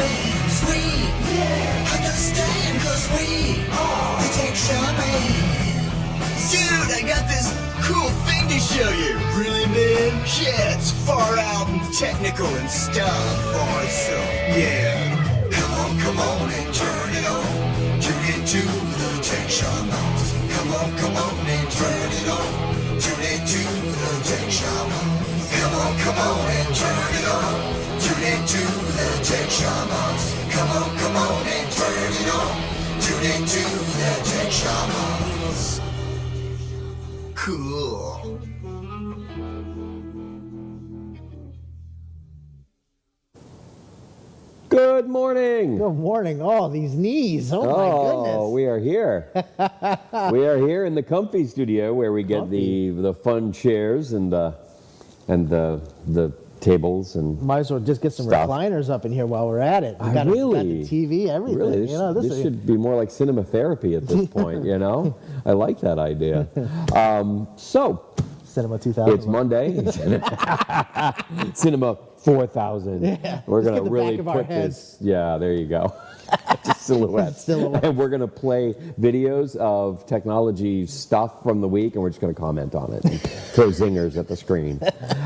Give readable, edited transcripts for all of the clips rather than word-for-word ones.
shamans. We understand cause we are the tech shamans. Dude, I got this cool thing to show you. Really, man? Yeah, it's far out and technical and stuff. Awesome. Yeah. Come on and turn it on. Tune into the tech shamans. Come on and turn it on. Tune into the tech shamans. Come on and turn it on. Tune into the tech shamans. Come on and turn it on. Tune into the tech shamans. Cool. Good morning. Good morning. Oh, these knees. Oh, my goodness. Oh, we are here. We are here in the comfy studio where we get the fun chairs and the tables and might as well just get some stuff. Recliners up in here while we're at it. We got the TV, everything. Really, this should be more like cinema therapy at this point, you know? I like that idea. So, Cinema 2000. it's Monday. Cinema 4000. Yeah, We're let's going get to the really back of our put heads. this. Yeah, there you go. Just silhouettes. And we're going to play videos of technology stuff from the week, and we're just going to comment on it and throw zingers at the screen.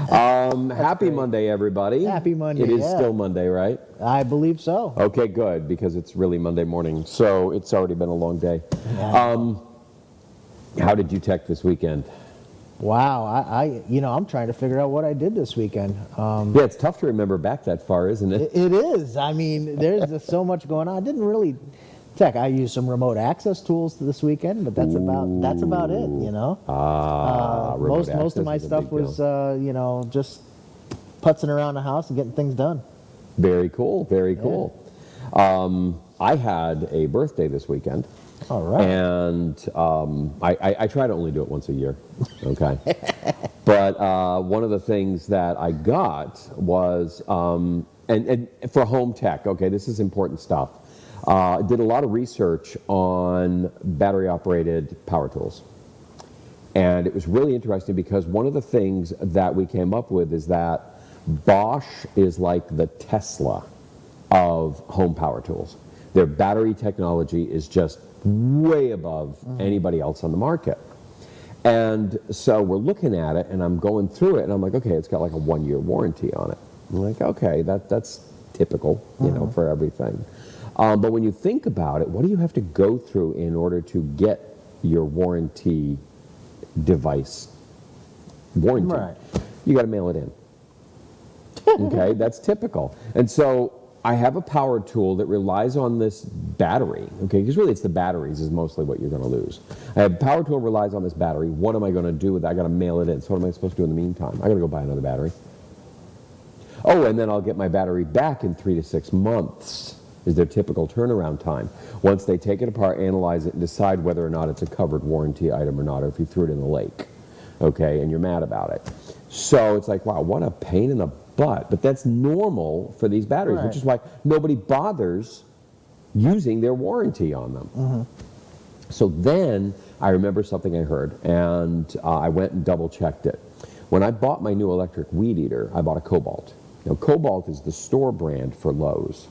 Happy Monday, everybody. Happy Monday, It is yeah. still Monday, right? I believe so. Okay, good, because it's really Monday morning, so it's already been a long day. Yeah. How did you tech this weekend? Wow. I'm trying to figure out what I did this weekend. Yeah, it's tough to remember back that far, isn't it? It is. I mean, there's just so much going on. I didn't really tech. I used some remote access tools this weekend, but that's about it, you know. Remote Most of my access is a stuff big was deal. just putzing around the house and getting things done. Very cool, very cool. I had a birthday this weekend. All right. And I try to only do it once a year, okay? But one of the things that I got was, and for home tech, okay, this is important stuff. Did a lot of research on battery-operated power tools. And it was really interesting because one of the things that we came up with is that Bosch is like the Tesla of home power tools. Their battery technology is just way above anybody else on the market. And so we're looking at it, and I'm going through it, and I'm like, okay, it's got like a 1-year warranty on it. I'm like, okay, that's typical, you know, for everything. But when you think about it, what do you have to go through in order to get your warranty device warranty? Right. You got to mail it in. Okay, that's typical. And so I have a power tool that relies on this battery, okay, because really it's the batteries is mostly what you're going to lose. I have a power tool that relies on this battery. What am I going to do with it? I got to mail it in. So what am I supposed to do in the meantime? I got to go buy another battery. Oh, and then I'll get my battery back in 3 to 6 months is their typical turnaround time. Once they take it apart, analyze it, and decide whether or not it's a covered warranty item or not, or if you threw it in the lake, okay, and you're mad about it. So it's like, wow, what a pain in the butt. But that's normal for these batteries, Right. which is why nobody bothers using their warranty on them. So then I remember something I heard, and I went and double-checked it. When I bought my new electric weed eater, I bought a Cobalt. Now, Cobalt is the store brand for Lowe's.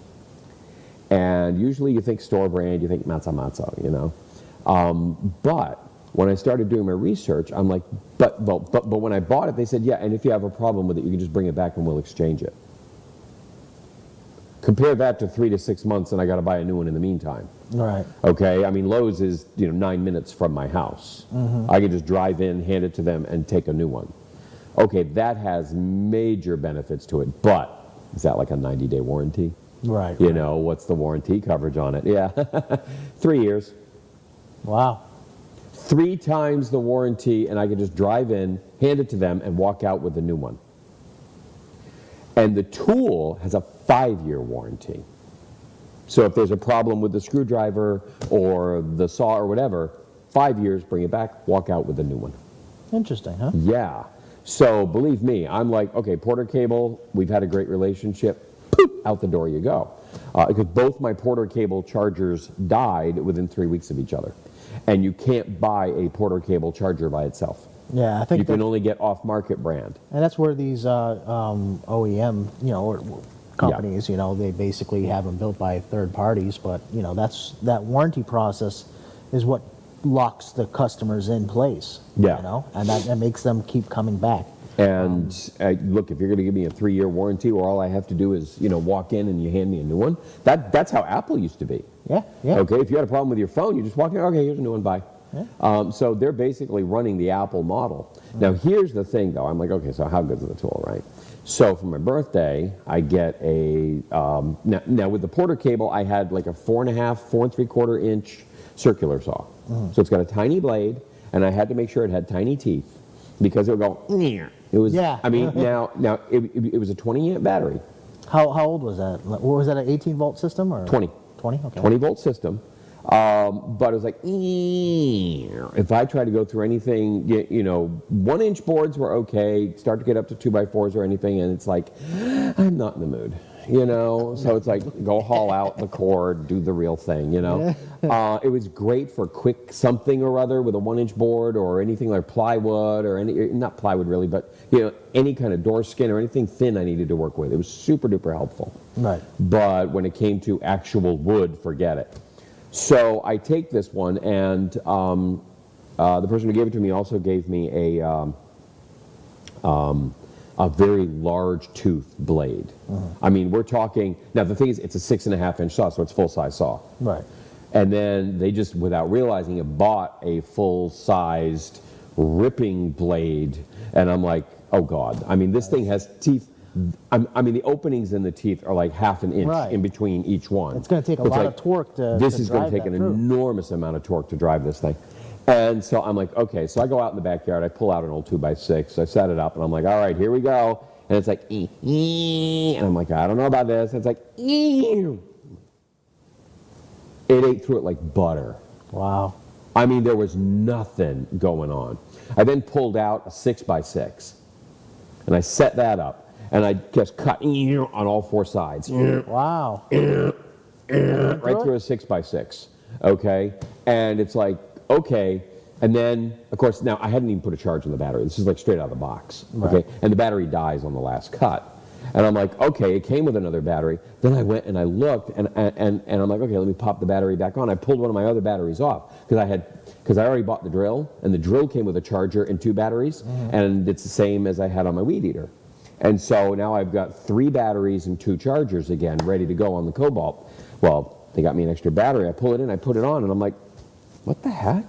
And usually you think store brand, you think matzo, you know. But when I started doing my research, I'm like, but when I bought it, they said, yeah, and if you have a problem with it, you can just bring it back and we'll exchange it. Compare that to 3 to 6 months, and I got to buy a new one in the meantime. Right. Okay, I mean, Lowe's is 9 minutes from my house. I can just drive in, hand it to them, and take a new one. Okay, that has major benefits to it, but is that like a 90-day warranty? Right. You know, what's the warranty coverage on it? Yeah, 3 years. Wow. 3 times the warranty, and I can just drive in, hand it to them, and walk out with a new one. And the tool has a 5-year warranty. So if there's a problem with the screwdriver or the saw or whatever, 5 years, bring it back, walk out with a new one. Interesting, huh? Yeah. So believe me, I'm like, okay, Porter Cable, we've had a great relationship. Poof, out the door you go. Because both my Porter Cable chargers died within 3 weeks of each other. And you can't buy a Porter Cable charger by itself. Yeah, I think you can only get off-market brand. and that's where these OEM, or companies. You know, they basically have them built by third parties, but you know, that warranty process is what locks the customers in place. Yeah. You know, and that makes them keep coming back. And look, if you're going to give me a 3-year warranty, where all I have to do is, you know, walk in and you hand me a new one, that's how Apple used to be. Yeah. Okay, if you had a problem with your phone, you just walk in, okay, here's a new one, bye. Yeah. So they're basically running the Apple model. Now, here's the thing, though. I'm like, okay, so how good is the tool, right? So for my birthday, I get a, now with the Porter cable, I had like a 4 inch circular saw. So it's got a tiny blade, and I had to make sure it had tiny teeth because it would go, "Nyeh." It was, Yeah. I mean, now it was a 20 amp battery. How old was that? What was that, an 18-volt system or 20. 20? Okay. 20-volt system. But it was like, if I tried to go through anything, you know, 1-inch boards were okay, start to get up to 2x4s or anything, and it's like, I'm not in the mood, you know? So it's like, go haul out the cord, do the real thing, you know? It was great for quick something or other with a 1-inch board or anything like plywood or not plywood really, but, you know, any kind of door skin or anything thin I needed to work with. It was super duper helpful. Right. But when it came to actual wood, forget it. So I take this one, and the person who gave it to me also gave me a very large tooth blade. I mean, we're talking, now the thing is, it's a 6.5 inch saw, so it's full-size saw. Right. And then they just, without realizing it, bought a full-sized ripping blade, and I'm like, oh God. I mean, this thing has teeth. I mean, the openings in the teeth are like 1/2 inch Right. in between each one. It's going to take a lot of torque to This to is going to drive take that an through. enormous amount of torque to drive this thing. And so I'm like, okay. So I go out in the backyard. I pull out an old 2x6. I set it up, and I'm like, all right, here we go. And it's like, and I'm like, I don't know about this. And it's like, it ate through it like butter. Wow. I mean, there was nothing going on. I then pulled out a 6x6, and I set that up. And I just cut on all 4 sides. Wow. Right through a 6x6. Okay? And it's like, okay. And then, of course, now I hadn't even put a charge in the battery. This is like straight out of the box. Right. Okay? And the battery dies on the last cut. And I'm like, okay, it came with another battery. Then I went and I looked, and I'm like, okay, let me pop the battery back on. I pulled one of my other batteries off because I already bought the drill, and the drill came with a charger and 2 batteries, and it's the same as I had on my weed eater. And so now I've got 3 batteries and 2 chargers again, ready to go on the Cobalt. Well, they got me an extra battery. I pull it in, I put it on, and I'm like, what the heck?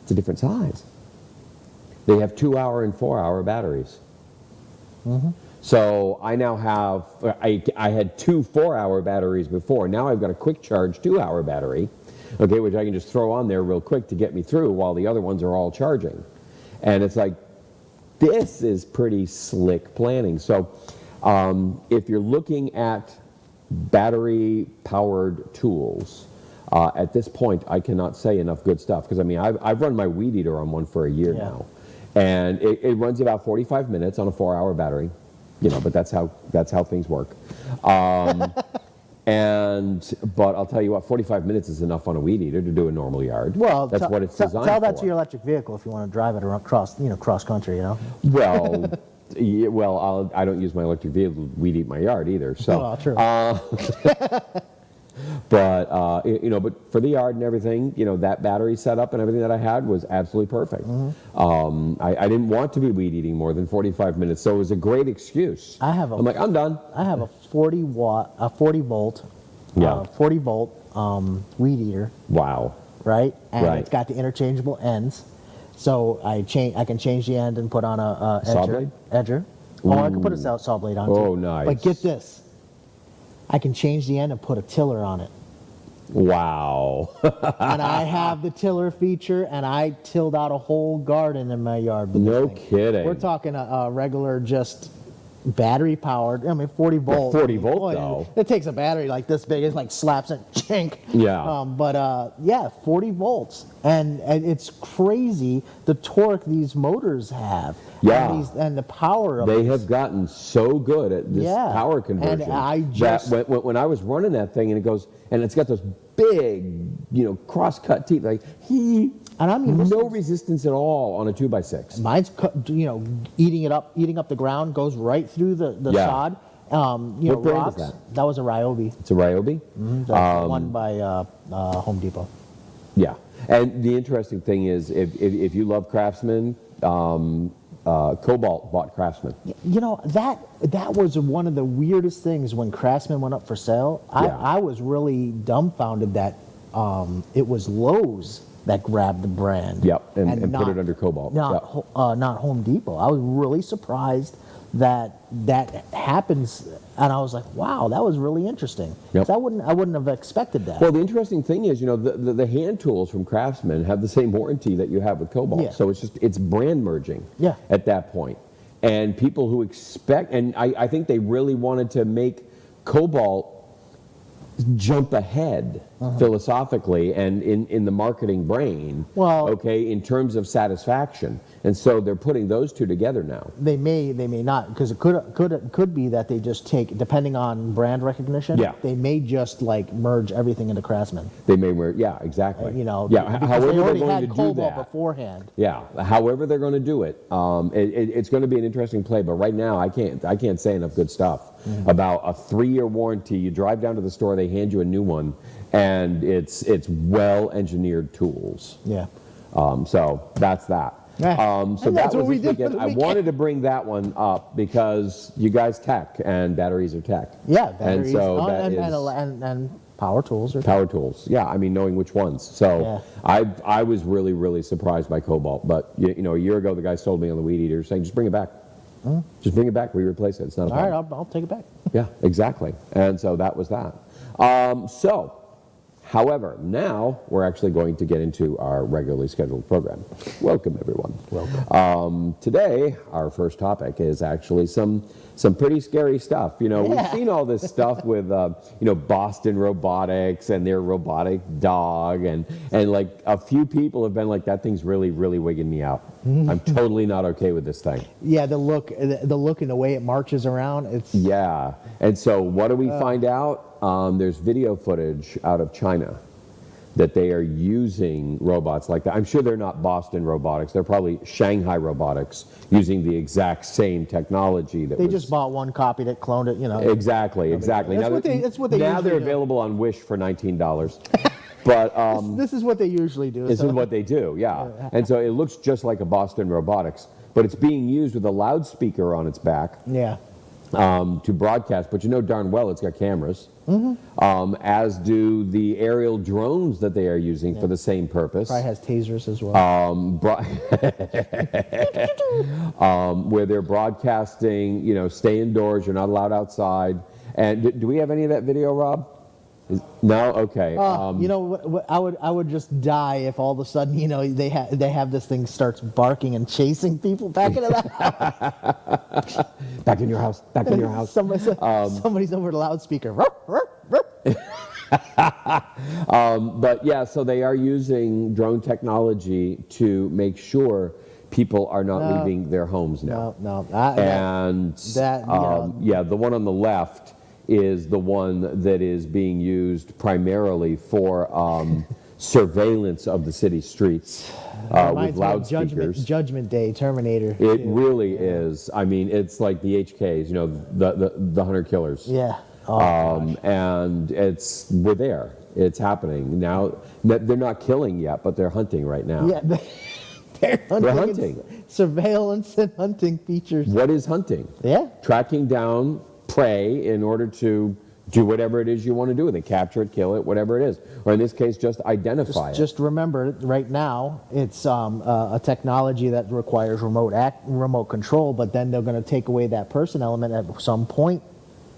It's a different size. They have 2-hour and 4-hour batteries. So I now have, I had 2 4-hour batteries before. Now I've got a quick charge 2-hour battery, okay, which I can just throw on there real quick to get me through while the other ones are all charging. And it's like, this is pretty slick planning. So if you're looking at battery-powered tools, at this point, I cannot say enough good stuff. Because, I mean, I've run my weed eater on one for a year now. And it runs about 45 minutes on a 4-hour battery. You know, but that's how things work. But I'll tell you what, 45 minutes is enough on a weed eater to do a normal yard. Well, that's what it's designed for. Tell that to your electric vehicle if you want to drive it around cross country, you know. Well, I don't use my electric vehicle to weed eat my yard either. So, Oh, true. but you know, but for the yard and everything, you know, that battery setup and everything that I had was absolutely perfect. I didn't want to be weed eating more than 45 minutes, so it was a great excuse. I'm like, I'm done. I have a 40 volt weed eater. Wow. Right, and Right. it's got the interchangeable ends, so I can change the end and put on a Saw blade? edger. Oh, I can put a saw blade on. Oh, too. nice. But get this, I can change the end and put a tiller on it. Wow. And I have the tiller feature, and I tilled out a whole garden in my yard with No this thing. kidding. We're talking a regular, just battery powered. I mean, 40 volt. 40 volt, Boy, though. It takes a battery like this big. It's like slaps it, chink. Yeah. Yeah, 40 volts, and it's crazy the torque these motors have. Yeah. And the power of They these. have gotten so good at this Yeah. power conversion. And I just- that when I was running that thing and it goes, and it's got those big, you know, cross-cut teeth, like, And I mean, no resistance at all on a 2x6. Mine's eating up the ground, goes right through the Yeah. sod, You What know, brand is rocks. That was a Ryobi, It's a Ryobi. the one by Home Depot. Yeah, and the interesting thing is, if you love Craftsman, Cobalt bought Craftsman. You know, that was one of the weirdest things when Craftsman went up for sale. Yeah. I was really dumbfounded that it was Lowe's that grabbed the brand. Yep, and put it under Cobalt. Not, Yep. not Home Depot. I was really surprised that happens, and I was like, wow, that was really interesting. Yep. 'Cause I wouldn't have expected that. Well, the interesting thing is, the hand tools from Craftsman have the same warranty that you have with Cobalt. Yeah. So it's brand merging. Yeah. At that point, and people who expect, and I think they really wanted to make Cobalt jump ahead philosophically and in the marketing brain. Well- okay, in terms of satisfaction, and so they're putting those two together now. They may not, because it could be that they just take, depending on brand recognition. Yeah. They may just like merge everything into Craftsman. They may wear, yeah, exactly. You know, yeah. because However they they're already going had to do Cobalt that. beforehand. Yeah, however they're going to do it, it's going to be an interesting play. But right now, I can't say enough good stuff about a 3-year warranty. You drive down to the store, they hand you a new one, and it's well engineered tools. Yeah. So that's that. Yeah. So And that that's what was we this did for weekend. the I weekend. wanted to bring that one up because you guys tech and batteries are tech. Yeah. And Batteries, so that and, is and power tools are. power tools. Yeah, I mean, knowing which ones. So Yeah. I was really surprised by Cobalt. But you know, a year ago, the guys told me on the Weed Eater saying, just bring it back. Just bring it back. We replace it. It's not a All right, problem. I'll take it back. Yeah, exactly. And so that was that. However, now we're actually going to get into our regularly scheduled program. Welcome, everyone. Welcome. Today, our first topic is actually some pretty scary stuff. You know, we've Yeah. seen all this stuff with, Boston Robotics and their robotic dog, and like a few people have been like, that thing's really wigging me out. I'm totally not okay with this thing. Yeah, the look and the way it marches around. It's Yeah. And so what do we find out? There's video footage out of China that they are using robots like that. I'm sure they're not Boston Robotics. They're probably Shanghai Robotics using the exact same technology that they was... just bought one, copied it, cloned it. You know. Exactly. That's what they now usually they're do. available on Wish for $19. But This is what they usually do. this so- is what they do, yeah. And so it looks just like a Boston Robotics, but it's being used with a loudspeaker on its back. Yeah. To broadcast, but you know darn well it's got cameras, as do the aerial drones that they are using for the same purpose, Probably has tasers as well. where they're broadcasting, stay indoors, you're not allowed outside. And do we have any of that video, Rob? No? Okay. You know, what, I would just die if all of a sudden, they have this thing starts barking and chasing people back into the house. Back in your house, back in your house. Somebody's over the loudspeaker. Ruff, ruff, ruff. But yeah, so they are using drone technology to make sure people are not No. leaving their homes now. No. And yeah, the one on the left is the one that is being used primarily for surveillance of the city streets with Reminds me of loudspeakers. Judgment Day, Terminator. It too. really is. I mean, it's like the HKs, the hunter killers. Yeah. Oh, gosh. And we're there. It's happening now. They're not killing yet, but they're hunting right now. Yeah. They're hunting. hunting. Surveillance and hunting features. What is hunting? Yeah. Tracking down prey in order to do whatever it is you want to do with it, capture it, kill it, whatever it is, or in this case, just identify it. Just remember, right now, it's a technology that requires remote control, but then they're going to take away that person element at some point,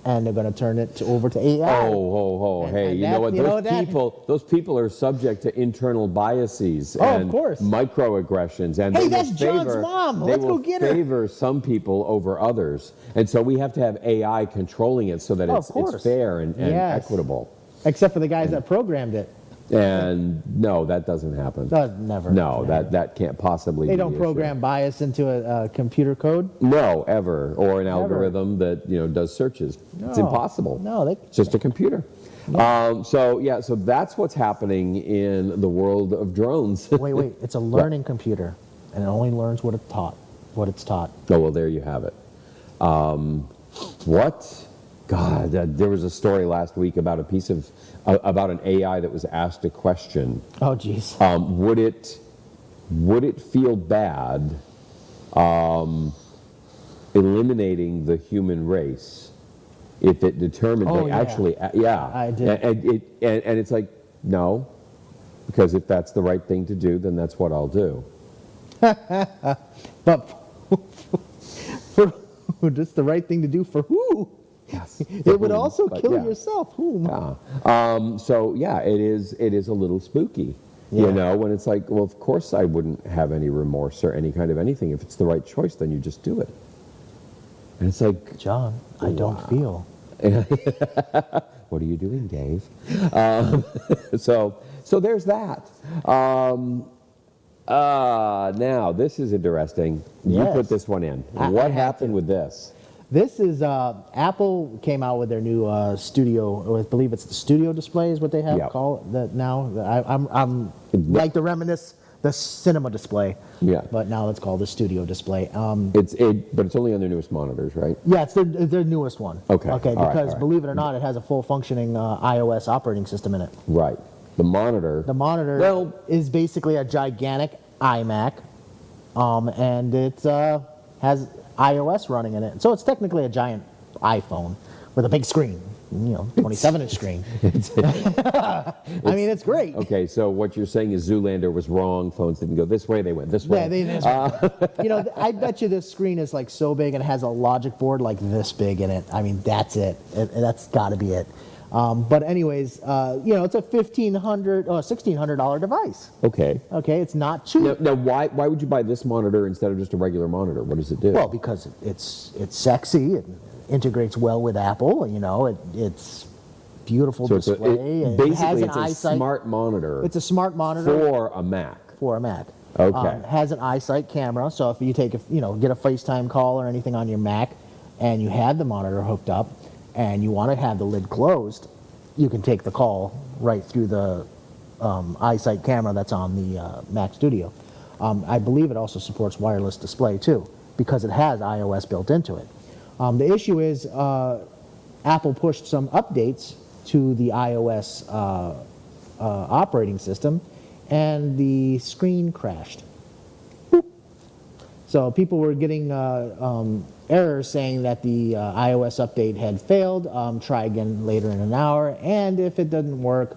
and they're going to turn it over to AI. Oh, And- hey, and you know that- what? you know that- Those people are subject to internal biases Oh, of and course. microaggressions. And Hey, they that's will John's favor, mom. They Let's will go get her. favor some people over others. And so we have to have AI controlling it so that Oh, it's of course. fair and Yes. equitable. Except for the guys that programmed it. And no, that doesn't happen. Never. No, never. that can't possibly They be don't the issue. program bias into a computer code. No, ever. Or an algorithm that, does searches. It's No. impossible. No, they. It's just a computer. So that's what's happening in the world of drones. Wait. It's a learning computer, and it only learns what it's taught. Oh, well, there you have it. What God, there was a story last week about a piece of about an AI that was asked a question. Oh, geez. Would it feel bad eliminating the human race if it determined Oh, they yeah. actually, yeah, I did. and it's like, no, because if that's the right thing to do, then that's what I'll do. But for just the right thing to do for who? Yes, It would also but kill yeah. yourself. Whom? Yeah. So yeah, it is a little spooky. Yeah. You know, when it's like, well, of course I wouldn't have any remorse or any kind of anything. If it's the right choice, then you just do it. And it's like, John, I don't feel. what are you doing, Dave? So there's that. Now this is interesting. You Yes. put this one in. I What had happened with this? This is Apple came out with their new studio. I believe it's the Studio Display is what they have Yep. called that now. I'm like to reminisce the Cinema Display. Yeah. But now it's called the Studio Display. But it's only on the newest monitors, right? Yeah, it's their newest one. Okay. Okay, All right, because all right. believe it or not, it has a full functioning iOS operating system in it. Right. The monitor. The monitor Well- is basically a gigantic iMac, and it has iOS running in it. So it's technically a giant iPhone with a big screen, 27-inch screen. I mean, it's great. Okay, so what you're saying is Zoolander was wrong. Phones didn't go this way; they went this way. Yeah, I bet you this screen is like so big and it has a logic board like this big in it. I mean, that's it. That's got to be it. But anyways, it's a $1,500 or $1,600 device. Okay. Okay, it's not cheap. Now, why would you buy this monitor instead of just a regular monitor? What does it do? Well, because it's sexy. It integrates well with Apple. It's beautiful so display. It has basically an it's a eyesight. smart monitor. It's a smart monitor for a Mac. for a Mac. Okay. Has an eyesight camera, so if you take get a FaceTime call or anything on your Mac, and you have the monitor hooked up, and you want to have the lid closed, you can take the call right through the eyesight camera that's on the Mac Studio. I believe it also supports wireless display too, because it has iOS built into it. The issue is Apple pushed some updates to the iOS operating system, and the screen crashed. Boop. So people were getting errors saying that the iOS update had failed. Try again later in an hour, and if it doesn't work,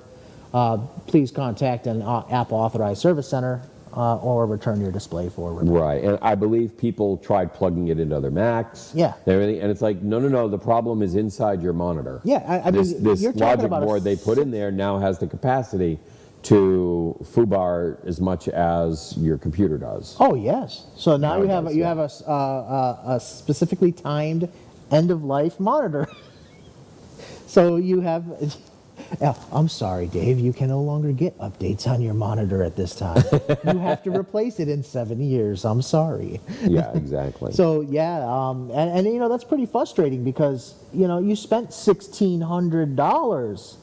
please contact an Apple Authorized Service Center or return your display for repair. Right, and I believe people tried plugging it into other Macs. Yeah. And everything, and it's like, no. The problem is inside your monitor. Yeah, I mean, this you're talking logic about board they put in there now has the capacity to foobar as much as your computer does. Oh yes. So now Now you it have does, you yeah. have a specifically timed end of life monitor. So you have. I'm sorry, Dave. You can no longer get updates on your monitor at this time. You have to replace it in 7 years. I'm sorry. Yeah, exactly. So yeah, and that's pretty frustrating because you spent $1,600,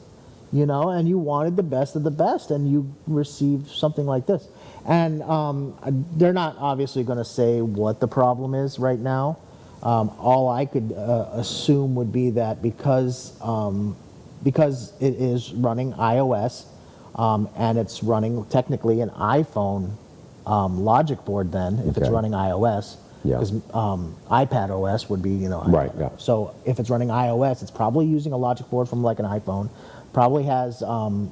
and you wanted the best of the best, and you received something like this. And they're not obviously going to say what the problem is right now. All I could assume would be that because it is running iOS and it's running technically an iPhone logic board then, if it's Okay. running iOS, Yeah. because iPad OS would be, Right, yeah. So if it's running iOS, it's probably using a logic board from like an iPhone, probably has, the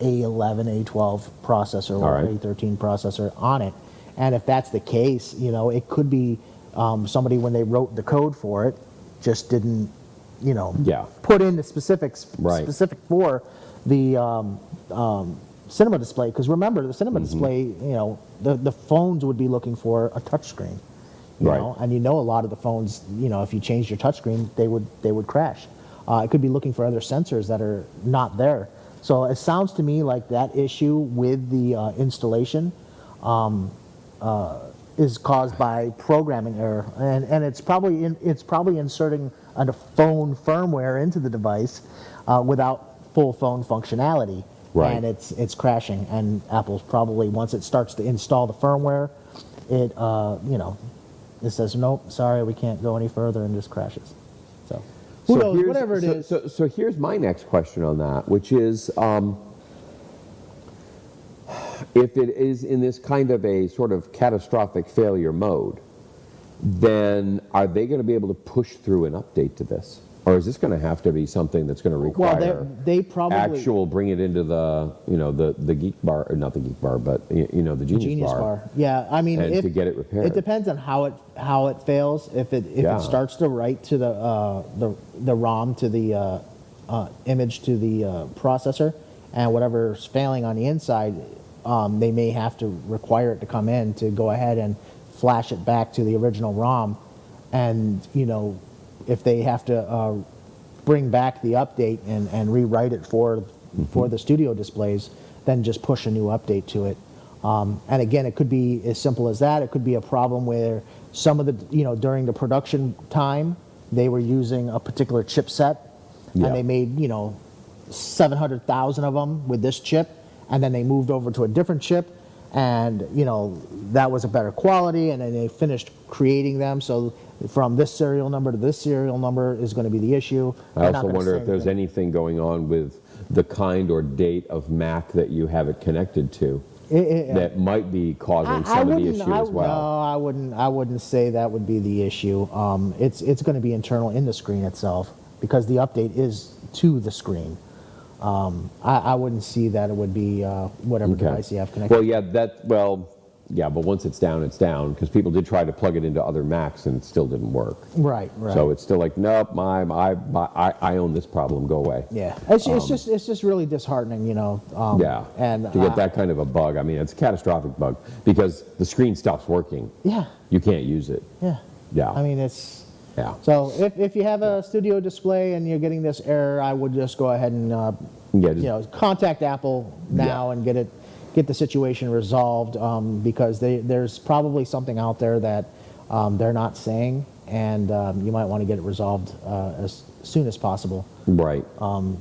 A11, A12 processor or All right. A13 processor on it. And if that's the case, it could be somebody, when they wrote the code for it, just didn't, Yeah. put in the specifics Right. specific for the cinema display. Because remember, the cinema Mm-hmm. display, the phones would be looking for a touchscreen. Right. And a lot of the phones, if you changed your touchscreen, they would crash. It could be looking for other sensors that are not there. So it sounds to me like that issue with the installation is caused by programming error, and it's probably inserting a phone firmware into the device without full phone functionality, Right. and it's crashing. And Apple's probably, once it starts to install the firmware, it says nope, sorry, we can't go any further, and just crashes. So Who knows? here's- Whatever it so, is. So here's my next question on that, which is, if it is in this kind of a sort of catastrophic failure mode, then are they going to be able to push through an update to this? Or is this going to have to be something that's going to Well, require they probably actual bring it into the, the Geek Bar, or not the Geek Bar, but, the Genius, Bar. Yeah, I mean, And to get it repaired. It depends on how it fails. If Yeah. it starts to write to the ROM to the image to the processor, and whatever's failing on the inside, they may have to require it to come in to go ahead and flash it back to the original ROM, and if they have to bring back the update and rewrite it for the studio displays, then just push a new update to it. And again, it could be as simple as that. It could be a problem where some of the, during the production time, they were using a particular chipset, Yeah. and they made, 700,000 of them with this chip, and then they moved over to a different chip, and, that was a better quality, and then they finished creating them. So from this serial number to this serial number is going to be the issue. I They're not also gonna wonder say if there's anything going on with the kind or date of Mac that you have it connected to that might be causing some of the issue as well. No, I wouldn't say that would be the issue. It's going to be internal in the screen itself, because the update is to the screen. I wouldn't see that it would be whatever Okay. device you have connected. Yeah, but once it's down, because people did try to plug it into other Macs and it still didn't work. Right. So it's still like, nope, I own this problem, go away. Yeah, it's just really disheartening, Yeah, and to get that kind of a bug, I mean, it's a catastrophic bug because the screen stops working. Yeah, You can't use it. yeah. Yeah. I mean, it's Yeah. so if you have a studio display and you're getting this error, I would just go ahead and contact Apple now and get the situation resolved, because there's probably something out there that they're not saying, and you might want to get it resolved as soon as possible. Right.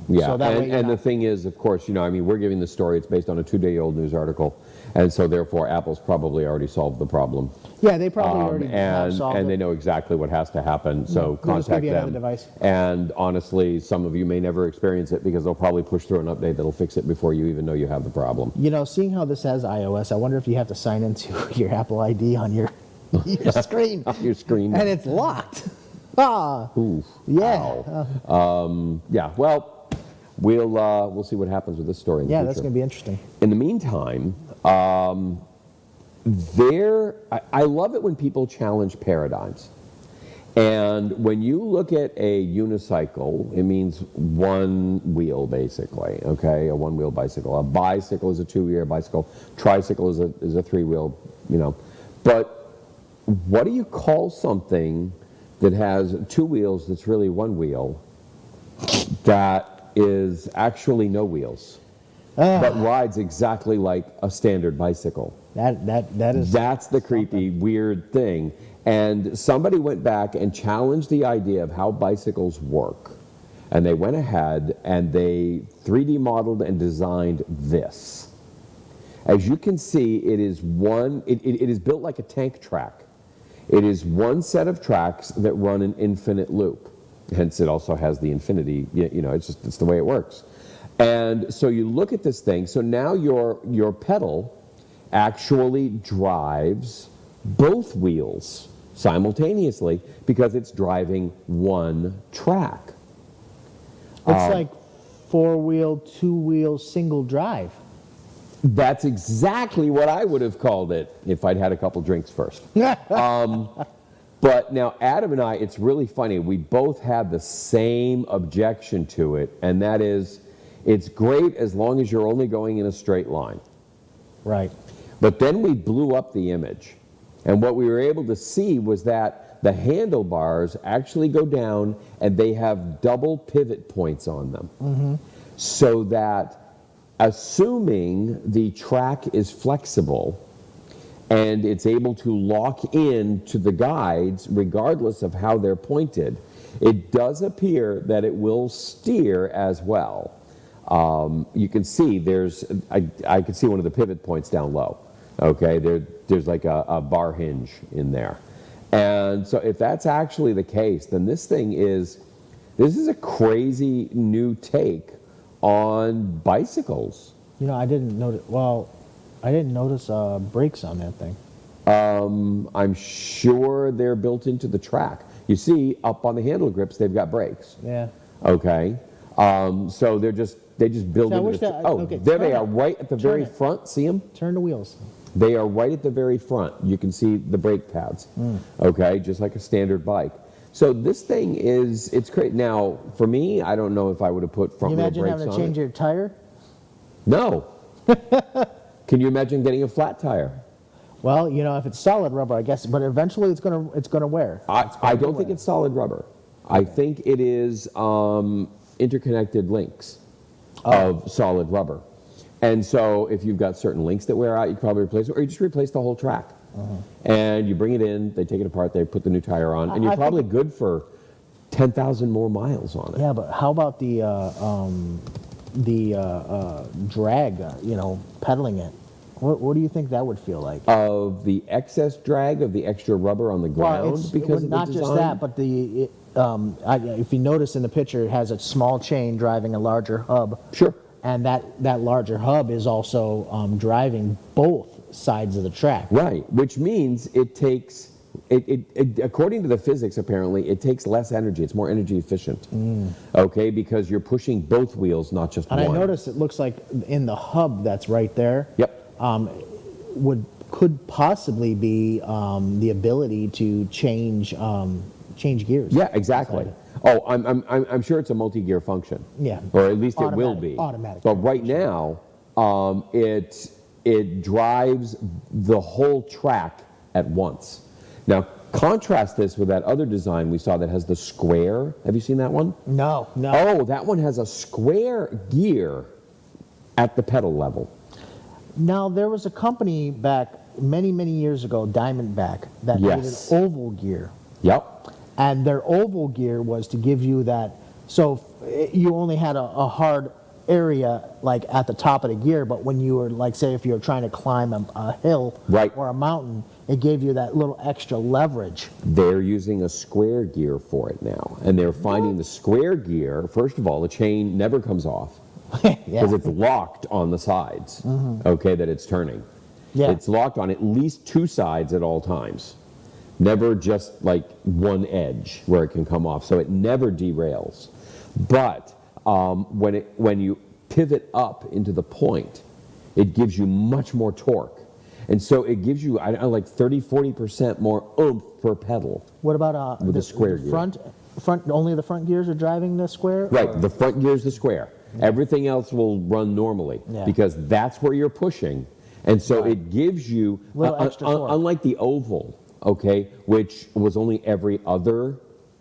Yeah. So that way you're and the not- thing is, of course, we're giving the story. It's based on a 2-day-old news article, and so therefore Apple's probably already solved the problem. Yeah, they probably already have solved and it. they know exactly what has to happen. So They'll just give contact you another them. device. And honestly, some of you may never experience it because they'll probably push through an update that'll fix it before you even know you have the problem. Seeing how this has iOS, I wonder if you have to sign into your Apple ID on your screen. On your screen. And it's locked. Ah, Oof. yeah. Ow. Yeah. Well, we'll see what happens with this story in the Yeah, future. that's going to be interesting. In the meantime, I love it when people challenge paradigms. And when you look at a unicycle, it means one wheel, basically, okay? A one-wheel bicycle. A bicycle is a two-wheel bicycle. Tricycle is a three-wheel, But what do you call something that has two wheels that's really one wheel that is actually no wheels, but rides exactly like a standard bicycle? That is. That's the creepy, weird thing. And somebody went back and challenged the idea of how bicycles work. And they went ahead and they 3D modeled and designed this. As you can see, it is it is built like a tank track. It is one set of tracks that run an infinite loop. Hence, it also has the infinity, it's the way it works. And so you look at this thing, so now your pedal actually drives both wheels simultaneously because it's driving one track. It's like four-wheel, two-wheel, single drive. That's exactly what I would have called it if I'd had a couple drinks first. But now Adam and I, it's really funny, we both had the same objection to it, and that is, it's great as long as you're only going in a straight line. Right. But then we blew up the image. And what we were able to see was that the handlebars actually go down and they have double pivot points on them. So that assuming the track is flexible and it's able to lock in to the guides regardless of how they're pointed, it does appear that it will steer as well. You can see I can see one of the pivot points down low. Okay, there's like a bar hinge in there. And so if that's actually the case, then this thing is This is a crazy new take on bicycles. You know, I didn't notice. Well, I didn't notice brakes on that thing. I'm sure they're built into the track. You see, up on the handle grips, they've got brakes. Yeah. Okay. So they just build See, I into wish the. that- Oh, okay, there they turn are, it. right at the Turn very it. front. See them? Turn the wheels. They are right at the very front. You can see the brake pads. Okay, just like a standard bike. So this thing it's great. Now, for me, I don't know if I would have put Can you front wheel imagine brakes having to on change it. your tire? No. Can you imagine getting a flat tire? Well, you know, if it's solid rubber, I guess, but eventually it's gonna wear. I don't think it's solid rubber. I think it is interconnected links of solid rubber. And so if you've got certain links that wear out, you can probably replace it, or you just replace the whole track. And you bring it in, they take it apart, they put the new tire on, and you're I think- probably good for 10,000 more miles on it. Yeah, but how about the drag? You know, pedaling it. What do you think that would feel like? Of the excess drag of the extra rubber on the ground it's because of the not just design? that, but if you notice in the picture, it has a small chain driving a larger hub. Sure. And that larger hub is also driving both sides of the track. Right, which means it takes, according to the physics apparently, it takes less energy. It's more energy efficient. Okay, because you're pushing both wheels, not just And one. I noticed it looks like in the hub that's right there. Yep. Could possibly be the ability to change gears. Yeah, exactly. Oh, I'm sure it's a multi-gear function. Yeah. Or at least it will Automatic- be. automatic But right now, it drives the whole track at once. Now, contrast this with that other design we saw that has the square. Have you seen that one? No. Oh, that one has a square gear at the pedal level. Now there was a company back many years ago, Diamondback, that Yes. made an oval gear, Yep. and their oval gear was to give you that. So you only had a hard area like at the top of the gear, but when you were like, say, if you were trying to climb a hill Right. or a mountain, it gave you that little extra leverage. They're using a square gear for it now. And they're finding the square gear, first of all, the chain never comes off because it's locked on the sides, okay, that it's turning. Yeah. It's locked on at least two sides at all times. Never just like one edge where it can come off. So it never derails. But when you pivot up into the point, it gives you much more torque. And so it gives you, I don't know, like 30-40% more oomph per pedal. What about With the square gear. Front? Only the front gears are driving the square. Right, or- the front gear is the square. Everything else will run normally Yeah. because that's where you're pushing. And so it gives you, Little extra torque. unlike the oval, okay, which was only every other,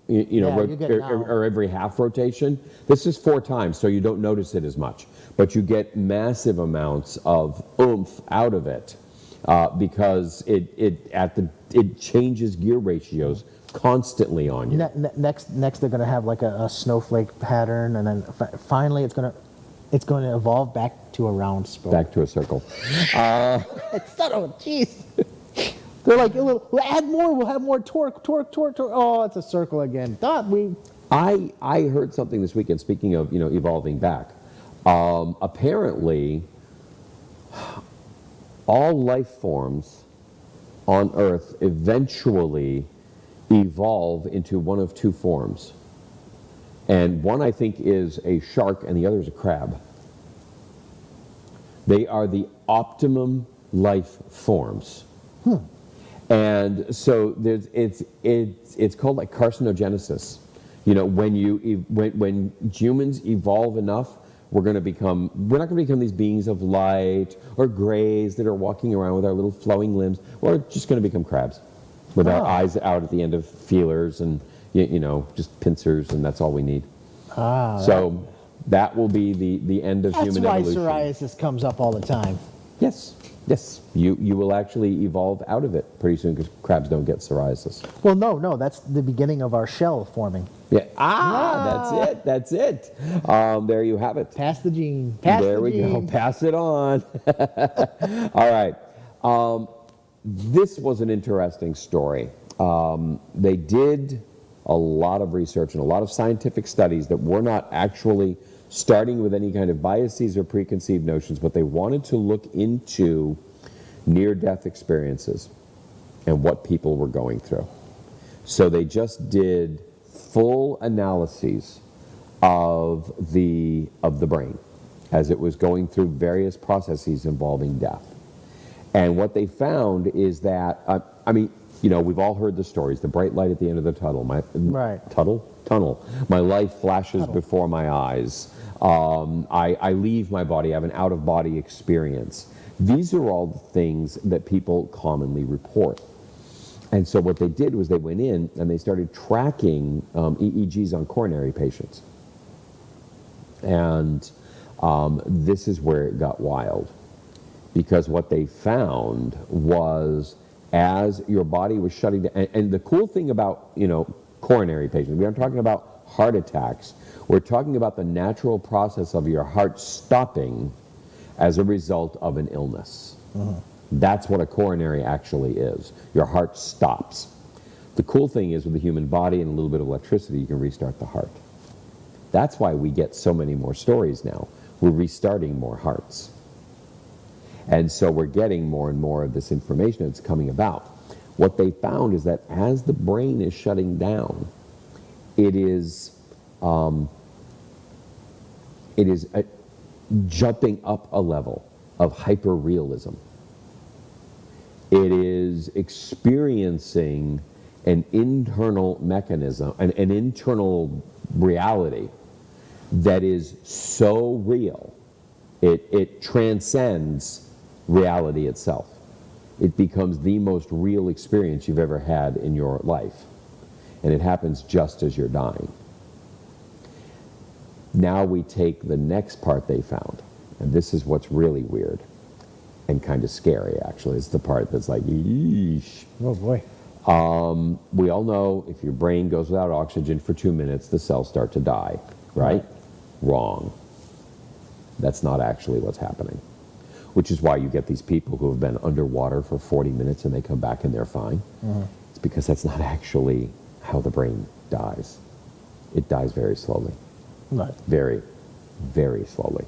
Yeah, you get now- or every half rotation. This is 4 times, so you don't notice it as much. But you get massive amounts of oomph out of it because it changes gear ratios constantly on you. Next, they're going to have like a snowflake pattern, and then finally, it's going to evolve back to a round spoke. Back to a circle. Son of a jeez. They're like, we'll add more. We'll have more torque. Oh, it's a circle again. I heard something this weekend. Speaking of evolving back, apparently all life forms on Earth eventually evolve into one of 2 forms, and one I think is a shark, and the other is a crab. They are the optimum life forms. And so it's called like carcinogenesis. When humans evolve enough, we're not going to become these beings of light or grays that are walking around with our little flowing limbs. We're just going to become crabs with our eyes out at the end of feelers and just pincers, and that's all we need. So that will be the end of That's human why evolution. psoriasis comes up all the time. Yes. You will actually evolve out of it pretty soon because crabs don't get psoriasis. Well, no, that's the beginning of our shell forming. Yeah. That's it. There you have it. Pass the gene. There we go. Pass it on. All right. This was an interesting story. They did a lot of research and a lot of scientific studies that were not actually starting with any kind of biases or preconceived notions, but they wanted to look into near-death experiences and what people were going through. So they just did full analyses of the brain as it was going through various processes involving death. And what they found is that, I mean, you know, we've all heard the stories, the bright light at the end of the tunnel. Tunnel. My life flashes before my eyes. I leave my body, I have an out-of-body experience. These are all the things that people commonly report. And so what they did was they went in and they started tracking EEGs on coronary patients. And this is where it got wild. Because what they found was as your body was shutting down, and the cool thing about, you know, coronary patients, we aren't talking about heart attacks, we're talking about the natural process of your heart stopping as a result of an illness. That's what a coronary actually is. Your heart stops. The cool thing is with the human body and a little bit of electricity, you can restart the heart. That's why we get so many more stories now. We're restarting more hearts. And so we're getting more and more of this information that's coming about. What they found is that as the brain is shutting down, it is jumping up a level of hyperrealism. It is experiencing an internal mechanism, an internal reality that is so real, it transcends reality itself. It becomes the most real experience you've ever had in your life. And it happens just as you're dying. Now we take the next part they found. And this is what's really weird and kind of scary, actually. It's the part that's like, yeesh. Oh, boy. We all know if your brain goes without oxygen for 2 minutes, the cells start to die, right? Wrong. That's not actually what's happening. Which is why you get these people who have been underwater for 40 minutes and they come back and they're fine. It's because that's not actually how the brain dies. It dies very slowly. Right. Very, very slowly.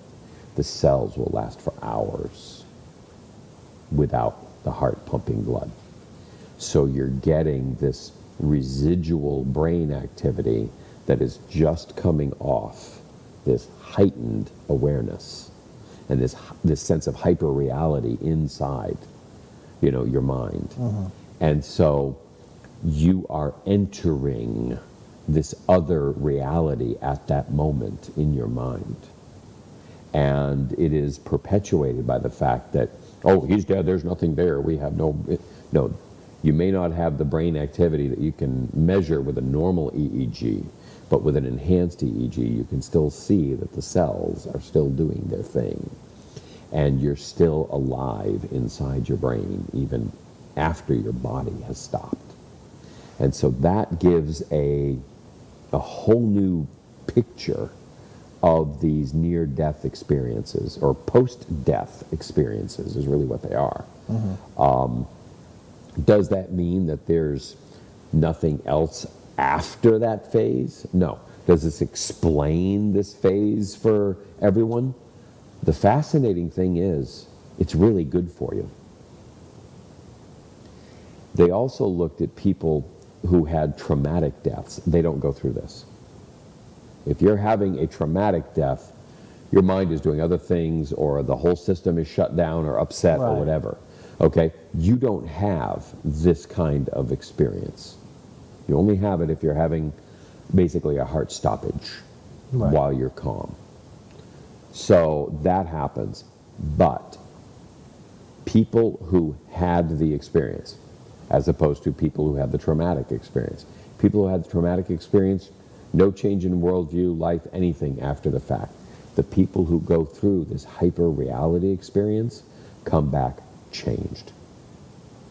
The cells will last for hours without the heart pumping blood. So you're getting this residual brain activity that is just coming off this heightened awareness and this sense of hyper-reality inside, you know, your mind. And so you are entering this other reality at that moment in your mind. And it is perpetuated by the fact that, oh, he's dead, there's nothing there, we have no, you may not have the brain activity that you can measure with a normal EEG, but with an enhanced EEG, you can still see that the cells are still doing their thing. And you're still alive inside your brain, even after your body has stopped. And so that gives a whole new picture of these near-death experiences, or post-death experiences is really what they are. Does that mean that there's nothing else after that phase? No. Does this explain this phase for everyone? The fascinating thing is, it's really good for you. They also looked at people who had traumatic deaths. They don't go through this. If you're having a traumatic death, your mind is doing other things, or the whole system is shut down or upset or whatever. Okay? You don't have this kind of experience. You only have it if you're having basically a heart stoppage while you're calm. So that happens. But people who had the experience, as opposed to people who had the traumatic experience. People who had the traumatic experience, no change in worldview, life, anything after the fact. The people who go through this hyper-reality experience come back changed.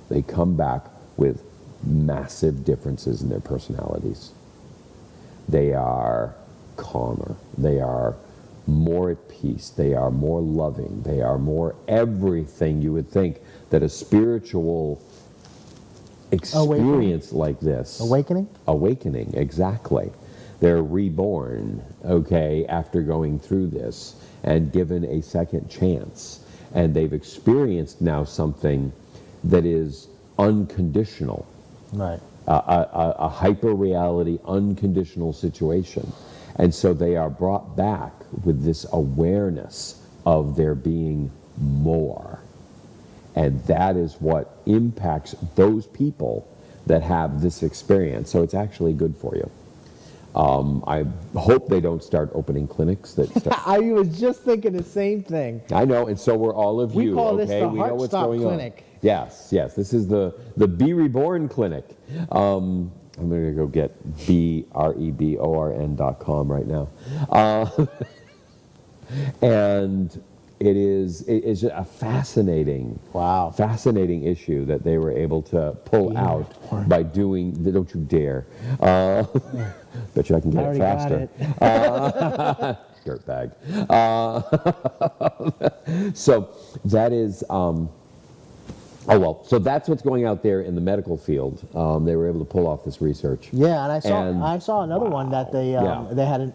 They come back with massive differences in their personalities. They are calmer. They are more at peace. They are more loving. They are more everything you would think that a spiritual experience like this. Awakening? Awakening, exactly. They're reborn, okay, after going through this and given a second chance. And they've experienced now something that is unconditional, Right. a hyper reality, unconditional situation. And so they are brought back with this awareness of there being more. And that is what impacts those people that have this experience. So it's actually good for you. I hope they don't start opening clinics that start. I was just thinking the same thing. I know, and so were all of We you. call okay, this the we know Heart what's Stop going Clinic. on. Yes, yes. This is the Be Reborn Clinic. I'm going to go get BREBORN.com right now, and it's a fascinating, fascinating issue that they were able to pull out by doing. Don't you dare! Bet you I can get it faster. Dirtbag. So that is. Oh well, so that's what's going out there in the medical field. They were able to pull off this research. Yeah, and I saw another one that they had an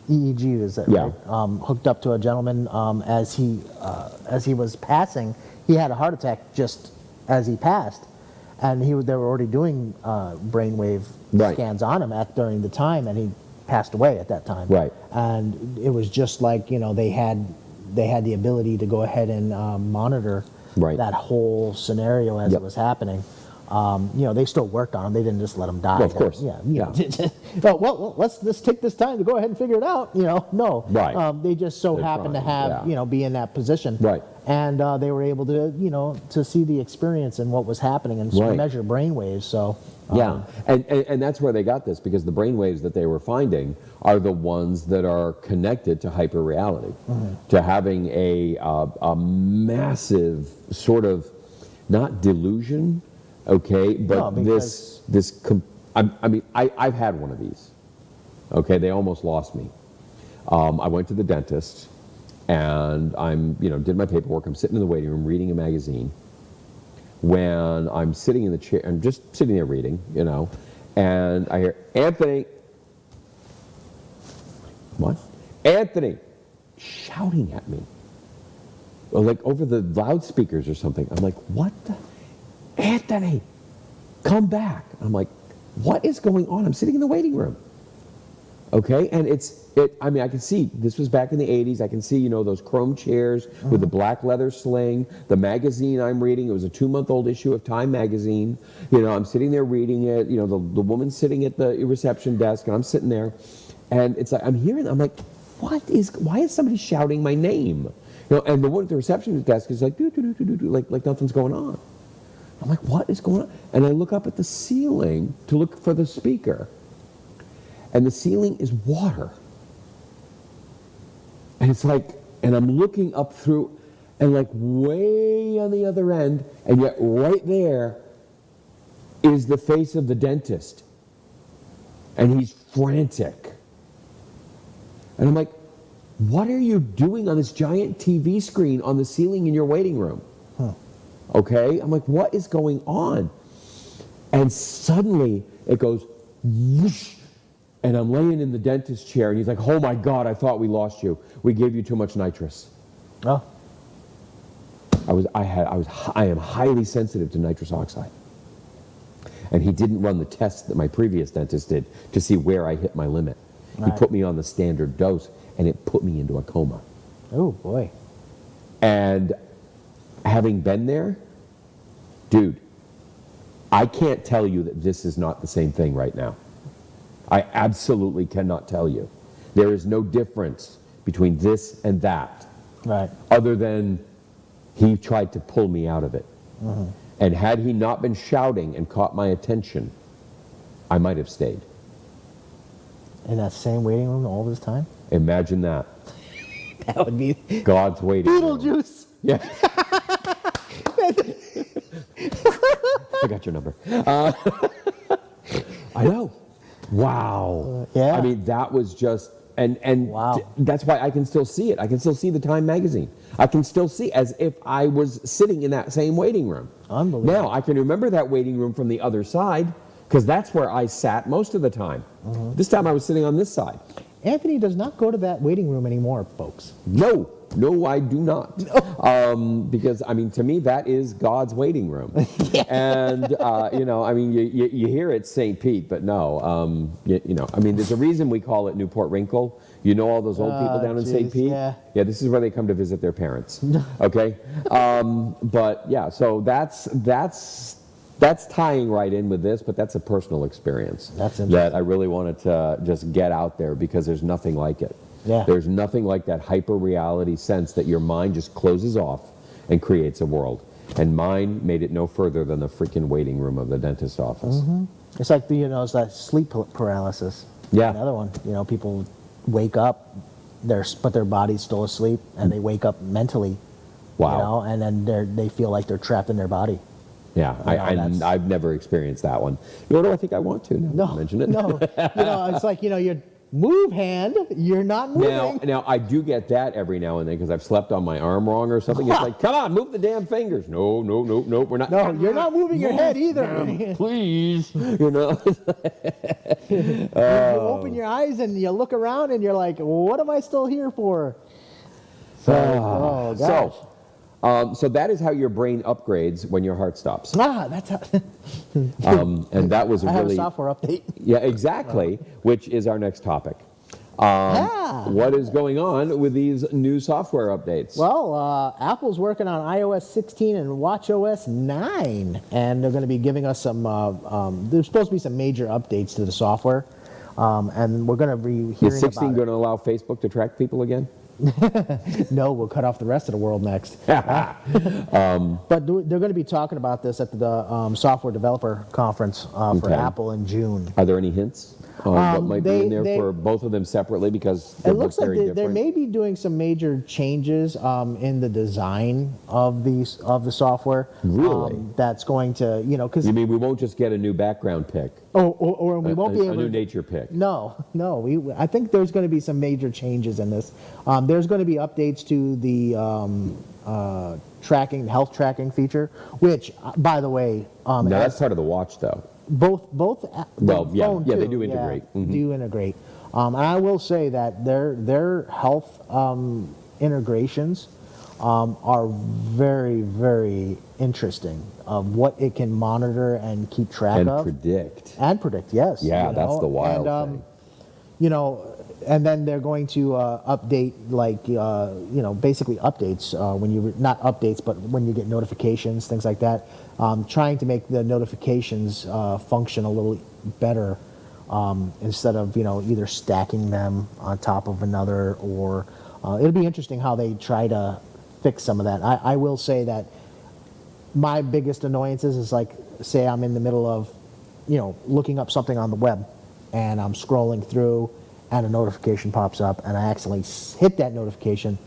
EEG, is that right? Hooked up to a gentleman as he was passing. He had a heart attack just as he passed, and they were already doing brainwave scans on him during the time, and he passed away at that time. Right. And it was just like, they had the ability to go ahead and monitor that whole scenario as it was happening. They still worked on him. They didn't just let him die. Well, of course. Well, let's take this time to go ahead and figure it out. No. Right. They just so happened to have, be in that position. Right. And they were able to, to see the experience and what was happening and measure brain waves. So. And that's where they got this, because the brain waves that they were finding are the ones that are connected to hyperreality, to having a massive sort of, not delusion, okay, but I've had one of these. Okay, they almost lost me. I went to the dentist, and did my paperwork. I'm sitting in the waiting room reading a magazine. When I'm sitting in the chair, I'm just sitting there reading, and I hear, Anthony. What? Anthony, shouting at me. Or like over the loudspeakers or something. I'm like, what the? Anthony, come back. I'm like, what is going on? I'm sitting in the waiting room. Okay, and I can see, this was back in the 80s. I can see, those chrome chairs with the black leather sling, the magazine I'm reading. It was a 2-month-old issue of Time magazine. I'm sitting there reading it. The woman's sitting at the reception desk, and I'm sitting there. And it's like, I'm like, why is somebody shouting my name? And the one at the reception desk is like, like nothing's going on. I'm like, what is going on? And I look up at the ceiling to look for the speaker. And the ceiling is water. And it's like, and I'm looking up through, and like way on the other end, and yet right there is the face of the dentist. And he's frantic. And I'm like, what are you doing on this giant TV screen on the ceiling in your waiting room? Okay? I'm like, what is going on? And suddenly it goes, whoosh, and I'm laying in the dentist chair, and he's like, oh my God, I thought we lost you. We gave you too much nitrous. Oh. I am highly sensitive to nitrous oxide. And he didn't run the tests that my previous dentist did to see where I hit my limit. Right. He put me on the standard dose, and it put me into a coma. Oh, boy. And having been there, dude, I can't tell you that this is not the same thing right now. I absolutely cannot tell you. There is no difference between this and that. Right. Other than he tried to pull me out of it. And had he not been shouting and caught my attention, I might have stayed. In that same waiting room all this time? Imagine that. That would be God's waiting room. Beetlejuice. Yeah. I got your number. I know. Wow. Yeah. I mean, that was just And Wow. that's why I can still see it. I can still see the Time magazine. I can still see as if I was sitting in that same waiting room. Unbelievable. Now, I can remember that waiting room from the other side because that's where I sat most of the time. This time I was sitting on this side. Anthony does not go to that waiting room anymore, folks. No, I do not. Because, I mean, to me, that is God's waiting room. And, you know, I mean, you hear it's St. Pete, but no. You know, I mean, there's a reason we call it Newport Wrinkle. You know all those old people down in St. Jeez, Pete? yeah. Yeah, this is where they come to visit their parents. Okay? But, yeah, so that's tying right in with this, but that's a personal experience. That's that interesting. I really wanted to just get out there because there's nothing like it. Yeah. There's nothing like that hyper-reality sense that your mind just closes off and creates a world. And mine made it no further than the freaking waiting room of the dentist office. It's like it's that sleep paralysis. Yeah. Another one. You know, people wake up, but their body's still asleep, and they wake up mentally. Wow. You know, and then they feel like they're trapped in their body. Yeah, I've never experienced that one. Nor do I think I want to now that you mention it. No. You know, it's like, you know, you move hand, you're not moving. Now I do get that every now and then because I've slept on my arm wrong or something. It's like, come on, move the damn fingers. No, we're not. No, you're not moving your head either. Please, you know. You open your eyes and you look around and you're like, what am I still here for? Oh, gosh. So that is how your brain upgrades when your heart stops. That's how. And that was a I have a really software update. yeah, exactly, which is our next topic. Yeah. What is going on with these new software updates? Well, Apple's working on iOS 16 and watchOS 9, and they're going to be giving us some. There's supposed to be some major updates to the software, and we're going to be hearing is 16 about going to allow Facebook to track people again? No, we'll cut off the rest of the world next. But they're going to be talking about this at the Software Developer Conference for Okay. Apple in June. Are there any hints on what might be in there they- for both of them separately? Because they It look looks like very they different. may be doing some major changes in the design of the software. Really? That's going to, you know, because You mean we won't just get a new background pick? or we won't be a able new to. nature pick? No. I think there's going to be some major changes in this. There's going to be updates to the health tracking feature, which, by the way, No, that's part of the watch, though. both Well, the yeah, phone yeah, they too, do integrate. Mhm. do integrate. And I will say that their health integrations are very, very interesting of what it can monitor and keep track And of predict. and predict. Yes, Yeah, you that's know, the wild and, thing. You know, and then they're going to update, like, you know, basically updates when you not updates, but when you get notifications, things like that. Trying to make the notifications function a little better instead of, you know, either stacking them on top of another, or it'll be interesting how they try to fix some of that. I will say that my biggest annoyances is, like, say I'm in the middle of, you know, looking up something on the web, and I'm scrolling through, and a notification pops up, and I accidentally hit that notification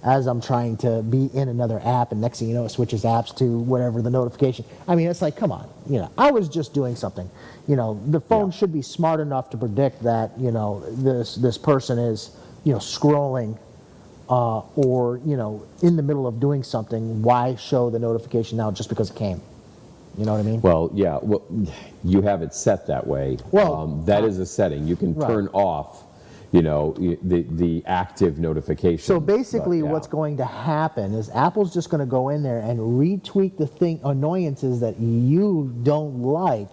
as I'm trying to be in another app, and next thing you know, it switches apps to whatever the notification. I mean, it's like, come on, you know, I was just doing something. You know, the phone should be smart enough to predict that, you know, this person is, you know, scrolling, or, you know, in the middle of doing something. Why show the notification now just because it came? You know what I mean? Well, yeah, well, you have it set that way. Well, that is a setting. You can right. turn off, you know, the active notification. So basically, But, yeah. what's going to happen is Apple's just going to go in there and retweak the annoyances that you don't like,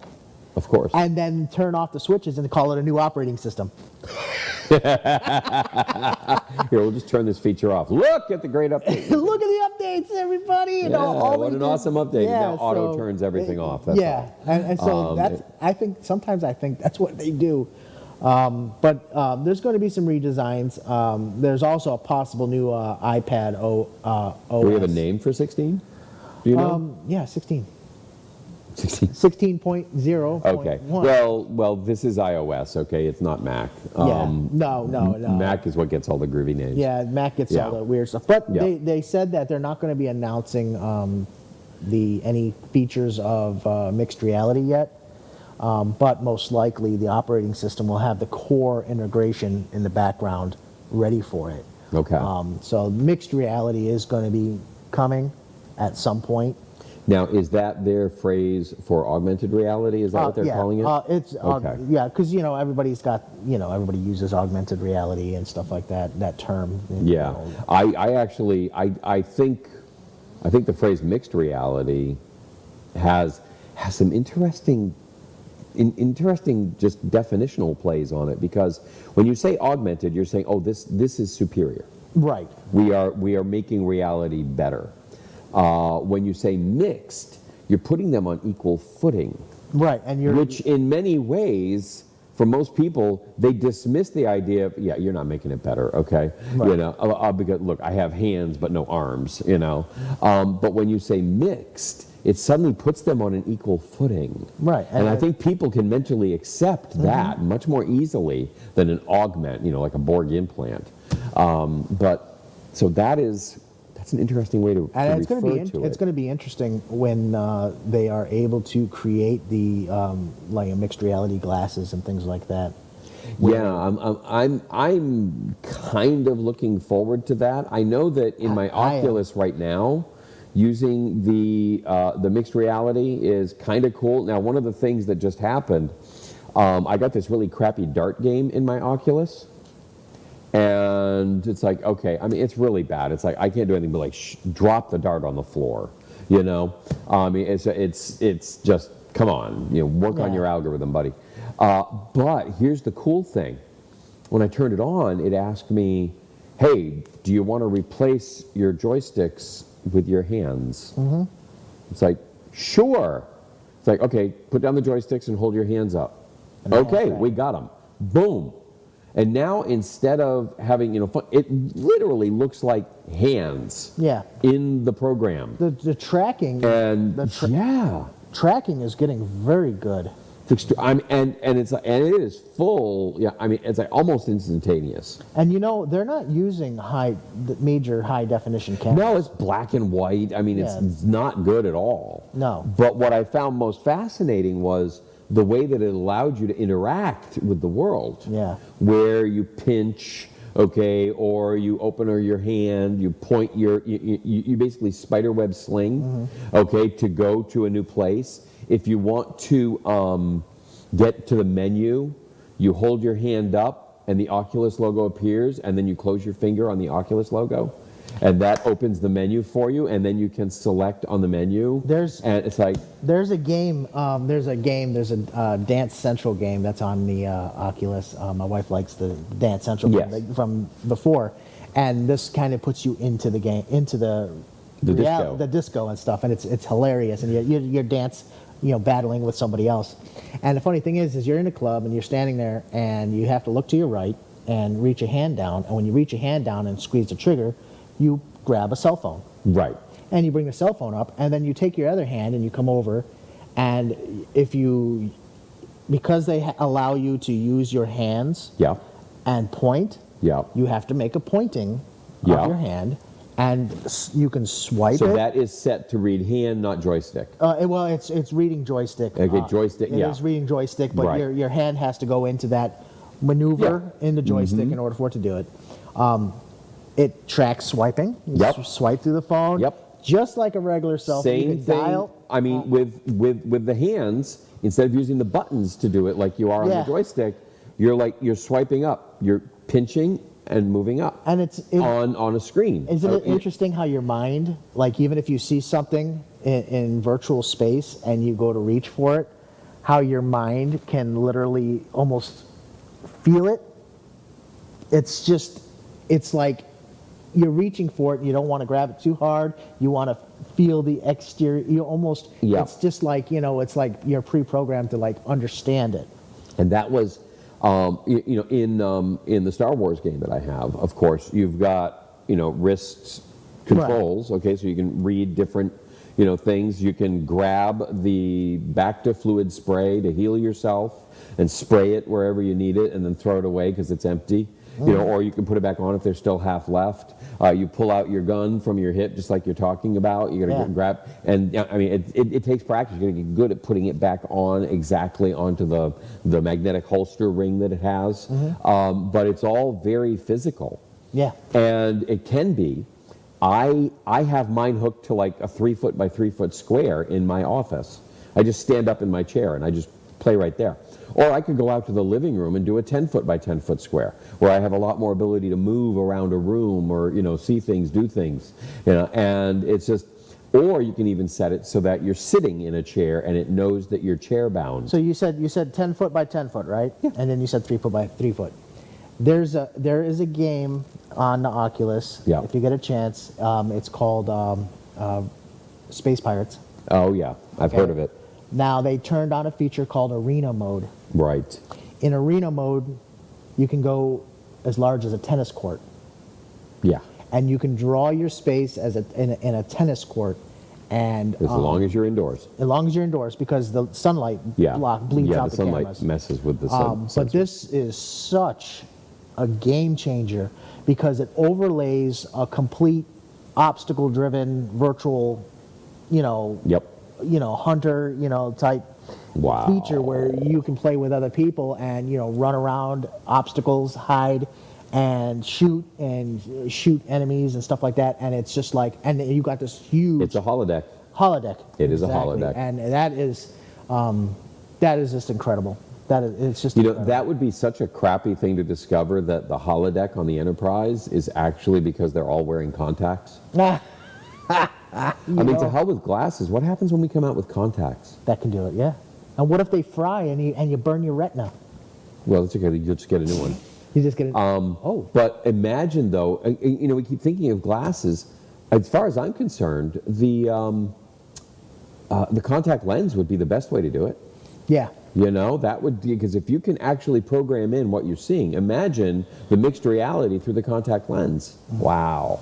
Of course. and then turn off the switches and call it a new operating system. Here, we'll just turn this feature off. Look at the great update. Look at the updates, everybody! You know, all what we an did- awesome update. Yeah, Now auto so turns everything off. That's yeah, all. and so that's. I think sometimes that's what they do. But there's going to be some redesigns. There's also a possible new iPad OS. Do we have a name for 16? Do you know? Yeah, 16. 16. 16.0. Okay. Well, this is iOS. Okay, it's not Mac. No. Mac is what gets all the groovy names. Yeah, Mac gets Yeah. all the weird stuff. But Yeah. they said that they're not going to be announcing any features of mixed reality yet. But most likely, the operating system will have the core integration in the background ready for it. Okay. So mixed reality is going to be coming at some point. Now, is that their phrase for augmented reality? Is that what they're yeah, calling it? It's Okay. yeah, because everybody's got everybody uses augmented reality and stuff like that. That term. Yeah, I actually I think the phrase mixed reality has some interesting just definitional plays on it, because when you say augmented, you're saying, oh, this is superior. Right. We are making reality better. When you say mixed, you're putting them on equal footing, Right, and you're which in many ways, for most people, they dismiss the idea of, yeah, you're not making it better, okay? Right. Because look, I have hands but no arms, But when you say mixed, it suddenly puts them on an equal footing. Right, And I think people can mentally accept that much more easily than an augment, like a Borg implant. So that's an interesting way to And it's refer going to it. it's going to be interesting when they are able to create the like mixed reality glasses and things like that. Yeah, I'm kind of looking forward to that. I know that in my I am. Oculus right now, using the mixed reality is kind of cool. Now, one of the things that just happened, I got this really crappy dart game in my Oculus, and it's like, okay, I mean, it's really bad. It's like I can't do anything but like drop the dart on the floor, I mean, it's just, come on, work on Yeah. your algorithm, buddy. But here's the cool thing. When I turned it on, it asked me, hey, do you want to replace your joysticks with your hands? Mm-hmm. It's like, sure. It's like, okay, put down the joysticks and hold your hands up. Okay, we got them. Boom. And now instead of having, it literally looks like hands Yeah. in the program. The tracking And the tracking is getting very good. and it is full. Yeah, I mean, it's like almost instantaneous. And they're not using major high definition cameras. No, it's black and white. I mean, Yeah. it's not good at all. No. But what I found most fascinating was the way that it allowed you to interact with the world. Yeah. Where you pinch, okay, or you open your hand, you point you basically spiderweb sling, okay, to go to a new place. If you want to get to the menu, you hold your hand up and the Oculus logo appears, and then you close your finger on the Oculus logo, and that opens the menu for you, and then you can select on the menu. And it's like, There's a game. There's a Dance Central game that's on the Oculus. My wife likes the Dance Central Yes. game from before, and this kind of puts you into the game, into the disco. the disco and stuff, and it's hilarious, and you're dance, battling with somebody else. And the funny thing is you're in a club and you're standing there, and you have to look to your right and reach a hand down, and when you reach a hand down and squeeze the trigger, you grab a cell phone. right. And you bring the cell phone up, and then you take your other hand and you come over, and because they allow you to use your hands Yeah. and point, Yeah. you have to make a pointing Yeah. of your hand, and you can swipe So it. that is set to read hand, not joystick. Well, it's reading joystick. Okay, joystick, It yeah. is reading joystick, but Right. your hand has to go into that maneuver in the joystick Mm-hmm. in order for it to do it. It tracks swiping. You Yep. Swipe through the phone. Yep. Just like a regular cell phone. You Same can thing. dial. I mean, with the hands, instead of using the buttons to do it like you are on Yeah. the joystick, you're swiping up. You're pinching and moving up And on a screen. isn't it interesting how your mind, like even if you see something in virtual space and you go to reach for it, how your mind can literally almost feel it? It's like you're reaching for it and you don't want to grab it too hard. You want to feel the exterior. Yeah. It's just like, it's like you're pre-programmed to like understand it. And that was, in the Star Wars game that I have, of course, you've got, wrist controls, okay, so you can read different, things. You can grab the Bacta fluid spray to heal yourself and spray it wherever you need it and then throw it away because it's empty. you know, or you can put it back on if there's still half left. You pull out your gun from your hip, just like you're talking about. You're gonna Yeah. get grab, and I mean, it takes practice. You're gonna get good at putting it back on exactly onto the magnetic holster ring that it has. But it's all very physical. Yeah. And it can be. I have mine hooked to like a 3 foot by 3 foot square in my office. I just stand up in my chair and I just play right there. Or I could go out to the living room and do a 10 foot by 10 foot square, where I have a lot more ability to move around a room or, you know, see things, do things, you know, and it's just, or you can even set it so that you're sitting in a chair and it knows that you're chair bound. So you said 10 foot by 10 foot, right? Yeah. And then you said 3 foot by 3 foot. There is a game on the Oculus. Yeah. If you get a chance, it's called Space Pirates. Oh yeah, I've heard of it. Now they turned on a feature called Arena Mode. Right. In Arena Mode, you can go as large as a tennis court, Yeah. and you can draw your space as in a tennis court, and As long as you're indoors. you're indoors, because the sunlight Yeah. bleeds yeah, out the the sunlight cameras. messes with the sun. But this is such a game changer because it overlays a complete obstacle-driven virtual, Yep. hunter, type Wow. feature where you can play with other people and run around obstacles, hide, and shoot enemies and stuff like that. And it's just like, and you got this huge It's a holodeck. holodeck. It is a Exactly. holodeck. And that is just incredible. It's just You know, incredible. that would be such a crappy thing to discover that the holodeck on the Enterprise is actually because they're all wearing contacts. I mean, to hell with glasses. What happens when we come out with contacts? That can do it, yeah. And what if they fry and you burn your retina? Well, it's okay. You'll just get a new one. You just get it. But imagine, though, we keep thinking of glasses. As far as I'm concerned, the contact lens would be the best way to do it. Yeah. That would be, because if you can actually program in what you're seeing, imagine the mixed reality through the contact lens. Wow.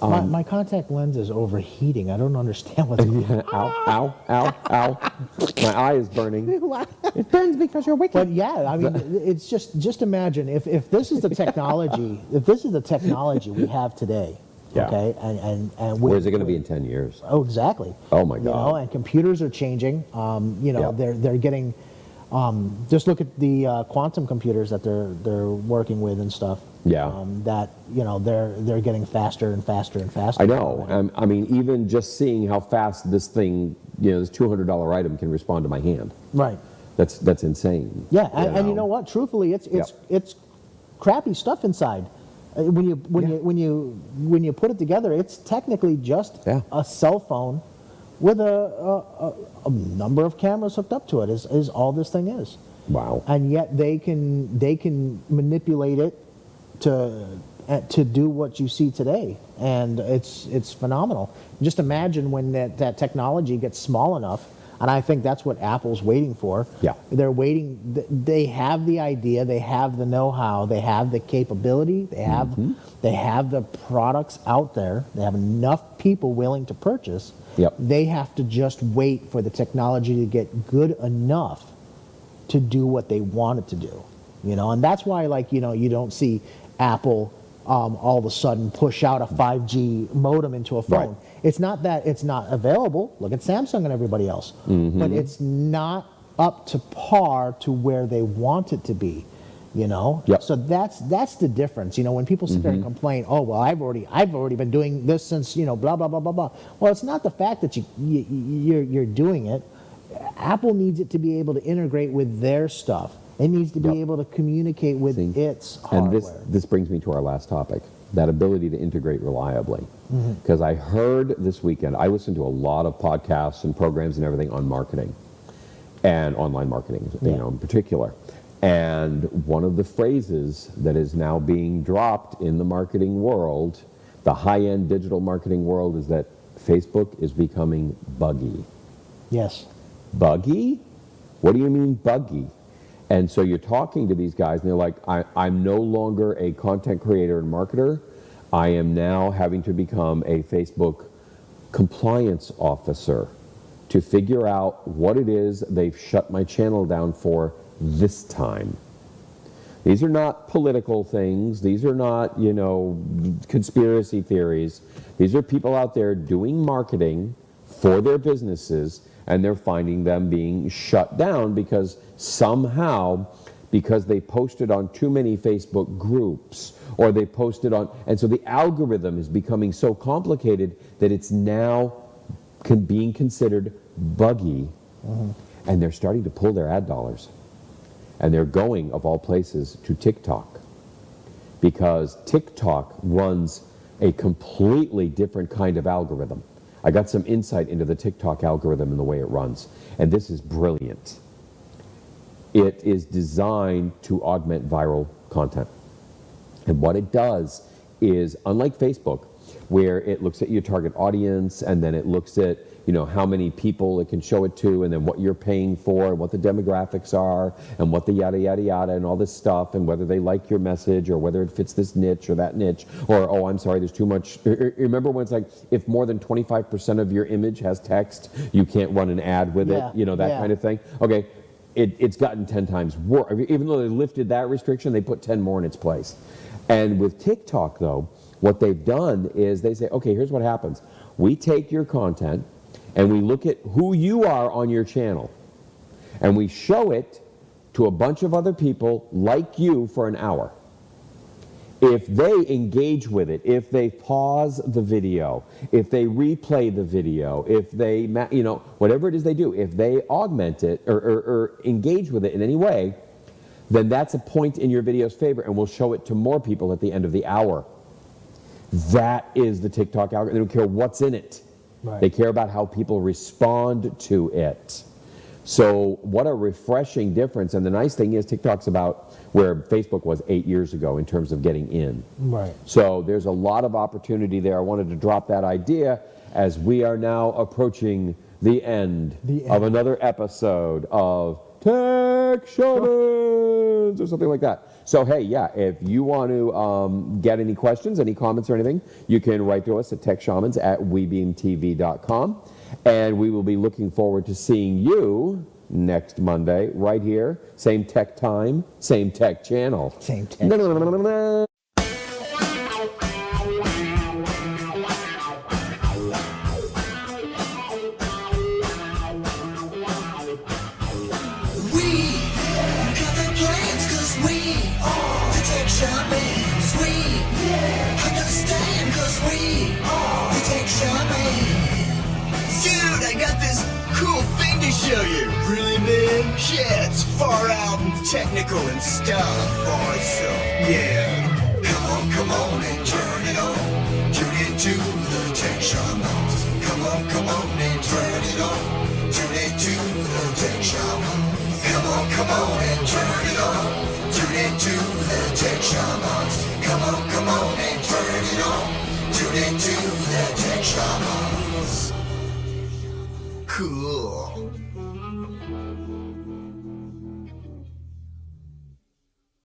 My contact lens is overheating. I don't understand what's going on. Ow, ow, ow, ow. My eye is burning. It burns because you're wicked. But yeah, I mean, it's just imagine if this is the technology, if this is the technology we have today, Yeah. okay, and Where's it going to be in 10 years? Oh, exactly. Oh, my God. And computers are changing. Yeah. They're getting. Just look at the quantum computers that they're working with and stuff. Yeah. That they're getting faster and faster and faster. I know. I mean, even just seeing how fast this thing, this $200 item can respond to my hand. Right. That's insane. Yeah, and you know what? Truthfully, it's crappy stuff inside. When you put it together, it's technically just a cell phone with a number of cameras hooked up to it. Is all this thing is. Wow. And yet they can manipulate it to do what you see today, and it's phenomenal. Just imagine when that technology gets small enough. And I think that's what Apple's waiting for. Yeah. They're waiting. They have the idea. They have the know-how. They have the capability. They have the products out there. They have enough people willing to purchase. Yep. They have to just wait for the technology to get good enough to do what they want it to do. And that's why, you don't see Apple all of a sudden push out a 5G modem into a phone. Right. It's not that it's not available. Look at Samsung and everybody else. But it's not up to par to where they want it to be, Yep. So that's the difference. When people sit there and complain, oh well, I've already been doing this since blah blah blah blah blah. Well, it's not the fact that you're doing it. Apple needs it to be able to integrate with their stuff. It needs to be able to communicate with its hardware. And this brings me to our last topic, that ability to integrate reliably. Because I heard this weekend, I listened to a lot of podcasts and programs and everything on marketing and online marketing, in particular. And one of the phrases that is now being dropped in the marketing world, the high-end digital marketing world, is that Facebook is becoming buggy. Yes. Buggy? What do you mean buggy? And so you're talking to these guys and they're like, I'm no longer a content creator and marketer. I am now having to become a Facebook compliance officer to figure out what it is they've shut my channel down for this time. These are not political things. These are not, conspiracy theories. These are people out there doing marketing for their businesses, and they're finding them being shut down because somehow, because they posted on too many Facebook groups, or they posted on, and so the algorithm is becoming so complicated that it's now being considered buggy, and they're starting to pull their ad dollars. And they're going, of all places, to TikTok, because TikTok runs a completely different kind of algorithm. I got some insight into the TikTok algorithm and the way it runs, and this is brilliant. It is designed to augment viral content. And what it does is, unlike Facebook, where it looks at your target audience, and then it looks at how many people it can show it to, and then what you're paying for, and what the demographics are, and what the yada yada yada, and all this stuff, and whether they like your message, or whether it fits this niche or that niche, or, oh, I'm sorry, there's too much. Remember when it's like, if more than 25% of your image has text, you can't run an ad with it, that kind of thing? Okay, it's gotten 10 times worse. Even though they lifted that restriction, they put 10 more in its place. And with TikTok, though, what they've done is they say, okay, here's what happens. We take your content, and we look at who you are on your channel, and we show it to a bunch of other people like you for an hour. If they engage with it, if they pause the video, if they replay the video, if they, whatever it is they do, if they augment it or engage with it in any way, then that's a point in your video's favor, and we'll show it to more people at the end of the hour. That is the TikTok algorithm. They don't care what's in it. Right. They care about how people respond to it. So what a refreshing difference. And the nice thing is TikTok's about where Facebook was 8 years ago in terms of getting in. Right. So there's a lot of opportunity there. I wanted to drop that idea as we are now approaching the end of another episode of Tech Shamans or something like that. So, hey, yeah, if you want to get any questions, any comments or anything, you can write to us at techshamans@webeamtv.com. And we will be looking forward to seeing you next Monday right here. Same tech time, same tech channel. Same tech. Show you. Really, man? Yeah, it's far out and technical and stuff. Alright, so, yeah. Come on and turn it on. Tune into the Tech Shamans. Come on and turn it on. Tune into the Tech Shamans. Come on and turn it on. Tune into the Tech Shamans. Come on and turn it on. Tune into the Tech Shamans. Cool.